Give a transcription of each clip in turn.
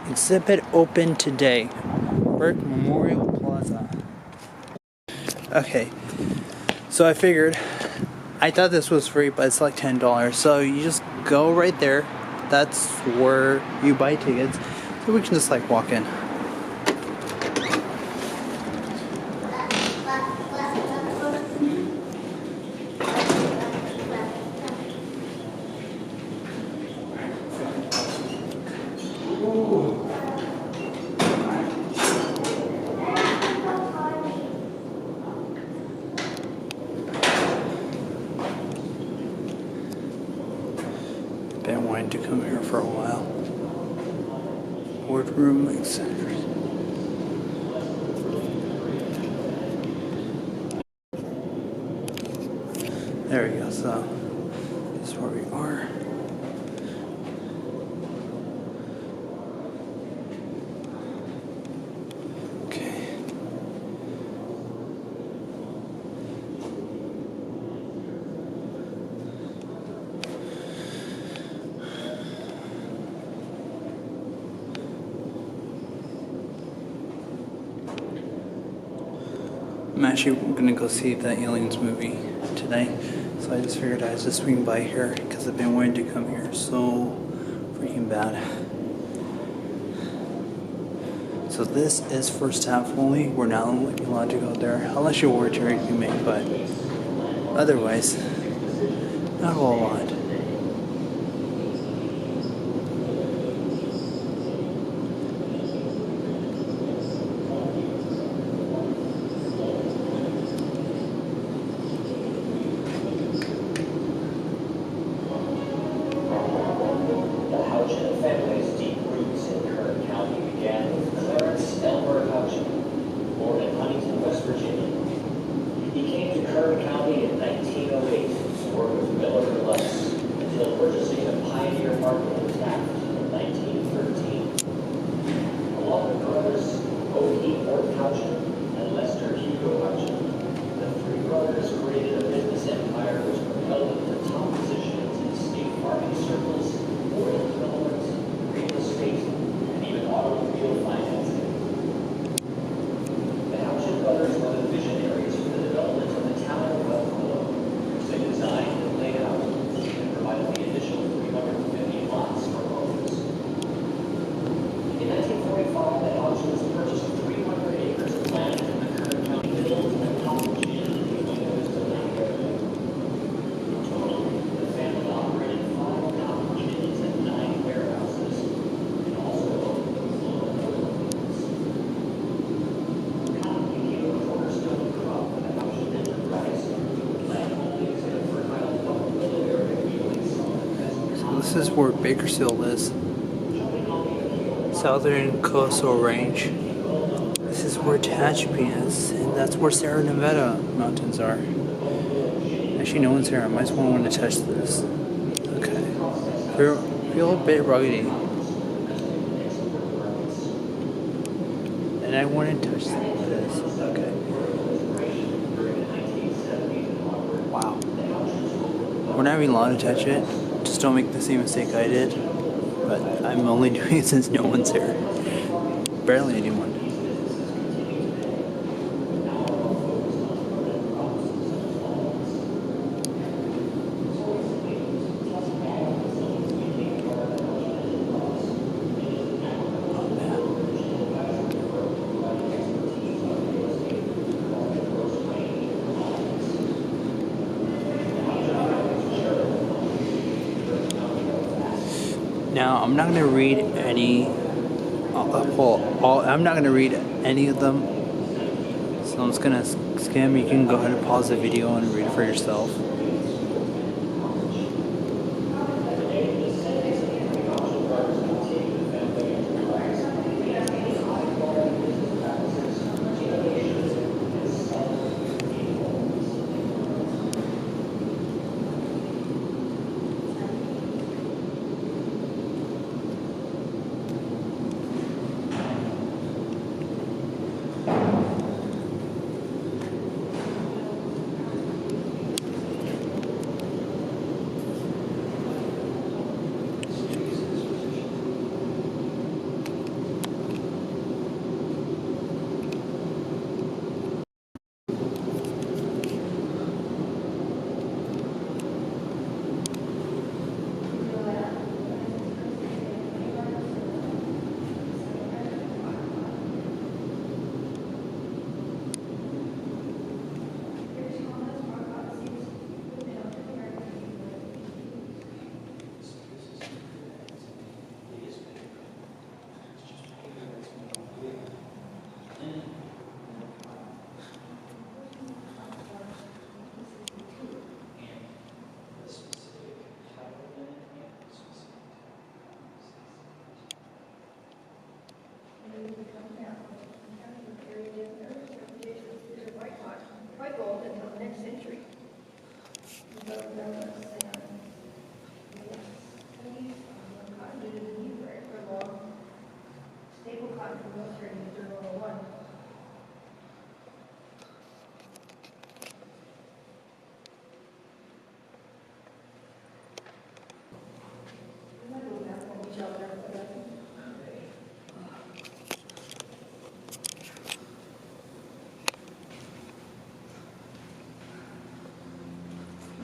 Exhibit open today. Burke Memorial Plaza. Okay, so I figured, I thought this was free, but it's like $10. So you just go right there. That's where you buy tickets. So we can just like walk in. Been wanting to come here for a while. Boardroom, etc. There we go. So this is where we are. Okay. I'm actually gonna go see the Aliens movie today, so I just figured I'd just swing by here because I've been wanting to come here so freaking bad. So this is for staff only. We're not allowed to go there unless you order to remake, but otherwise, not a whole lot. Family's deep roots in Kern County began with Clarence Elmer Houchin, born in Huntington, West Virginia. He came to Kern County in 1908 to work with Miller and Less until purchasing the Pioneer Market in Taft in 1913. Along with brothers O.E. Mort Houchin and Lester Hugo Houchin, the three brothers created a business empire which propelled them to top positions in state farming circles, oil development, real estate, and even automobile financing. The Houchin brothers were the visionaries for the development of the town of Buffalo, which they designed and laid out and provided the initial 350 lots for homes. In 1945, the Houchins purchased 300 acres of land in the Kern County Hills and College Inn, windows to land revenue. In total, the family operated 5 cotton gins and 9 warehouses, and also owned the Florida Oilfields. Cotton became a cornerstone crop for the Houchin enterprise. Land holdings in a fertile Buffalo area really saw them as So this is where Bakersfield is. Southern Coastal Range. This is where Tehachapi is, and that's where Sierra Nevada mountains are. Actually, no one's here. I might as well want to touch this. Okay. Feel a bit ruggedy. And I want to touch this. Okay. Wow. We're not even allowed to touch it. Just don't make the same mistake I did. But I'm only doing it since no one's here. Barely anyone. Now, I'm not going to read any. I'm not going to read any of them. So I'm just going to skim. You can go ahead and pause the video and read it for yourself. White gold until the next century. Staple cotton from military used in World War I.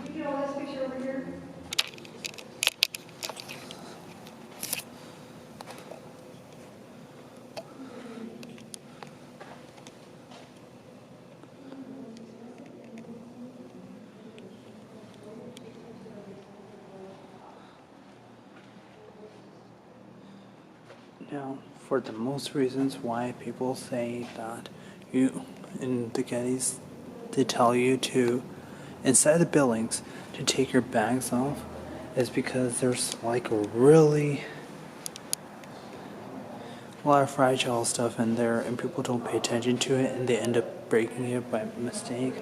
Did you get all this picture over here? Now, for the most reasons why people say that you in the Gettys, they tell you to inside the buildings to take your bags off, is because there's like a really lot of fragile stuff in there, and people don't pay attention to it, and they end up breaking it by mistake.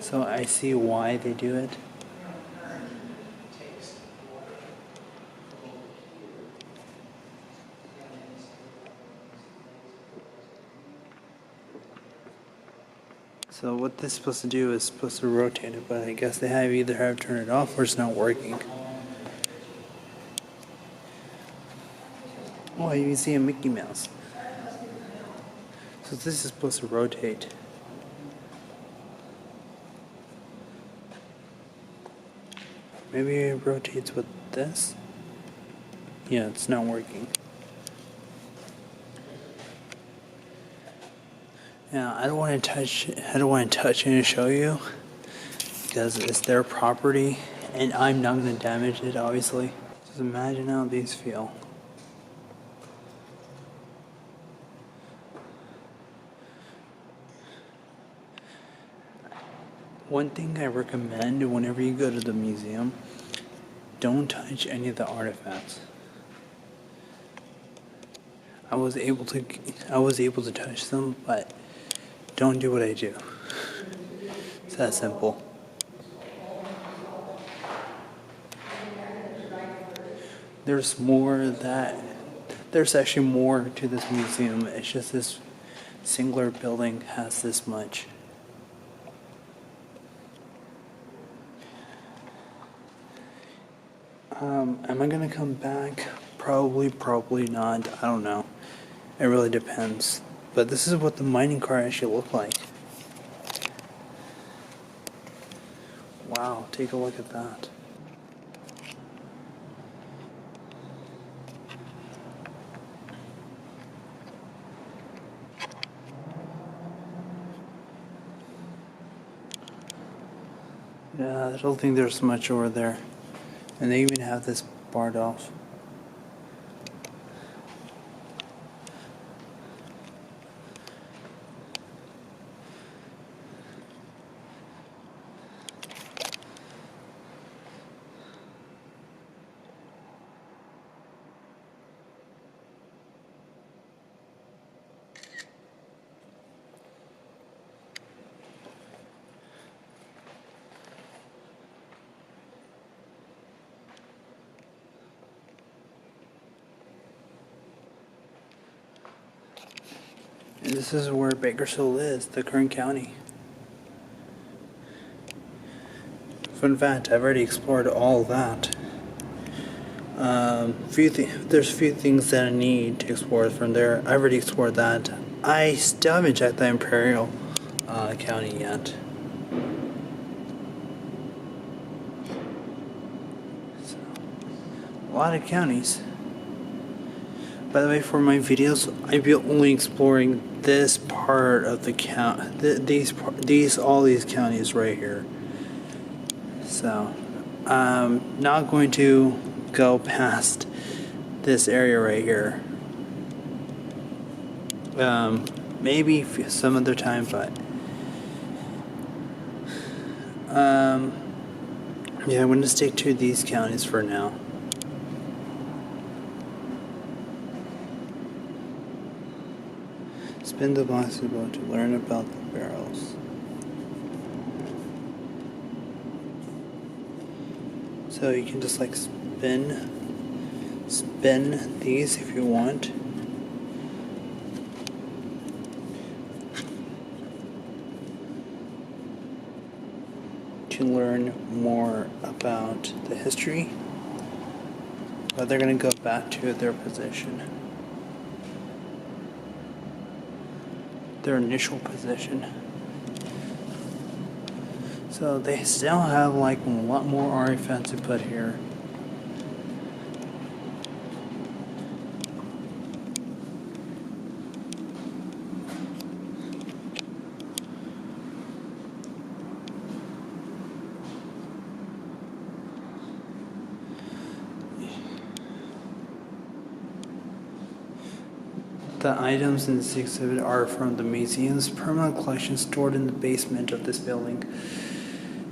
So I see why they do it. So what this is supposed to do is supposed to rotate it, but I guess they either have turned it off or it's not working. Oh, you can see a Mickey Mouse. So this is supposed to rotate. Maybe it rotates with this? Yeah, it's not working. Yeah, I don't want to touch and show you because it's their property and I'm not going to damage it, obviously. Just imagine how these feel. One thing I recommend whenever you go to the museum, don't touch any of the artifacts. I was able to touch them, but don't do what I do. It's that simple. There's actually more to this museum. It's just this singular building has this much. Am I gonna come back? Probably not. I don't know. It really depends. But this is what the mining cart actually looked like. Wow, take a look at that. Yeah, I don't think there's much over there. And they even have this barred off. And this is where Bakersfield is, the Kern County. Fun fact, I've already explored all that. There's a few things that I need to explore from there. I've already explored that. I still haven't checked the Imperial County yet. So, a lot of counties. By the way, for my videos, I'll be only exploring this part of the count. All these counties right here. So, I'm not going to go past this area right here. Maybe some other time, but yeah, I'm going to stick to these counties for now. Spin the box about to learn about the barrels. So you can just like spin these if you want. To learn more about the history, but they're going to go back to their position, their initial position. So they still have like a lot more artifacts to put here. The items in this exhibit are from the museum's permanent collection stored in the basement of this building.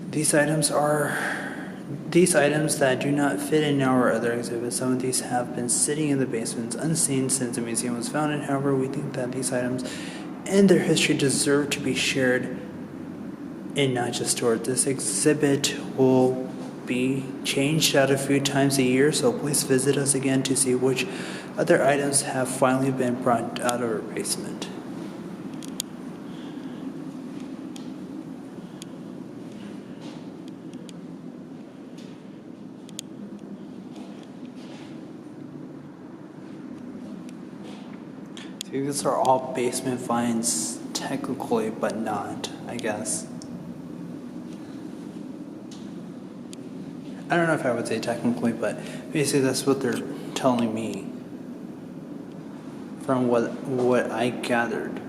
These items that do not fit in our other exhibits. Some of these have been sitting in the basements unseen since the museum was founded. However, we think that these items and their history deserve to be shared and not just stored. This exhibit will be changed out a few times a year, so please visit us again to see which other items have finally been brought out of our basement. So these are all basement finds technically, but not, I guess. I don't know if I would say technically, but basically that's what they're telling me from what I gathered.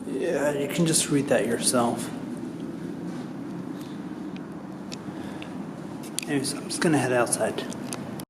Yeah, you can just read that yourself. Anyways, I'm just gonna head outside.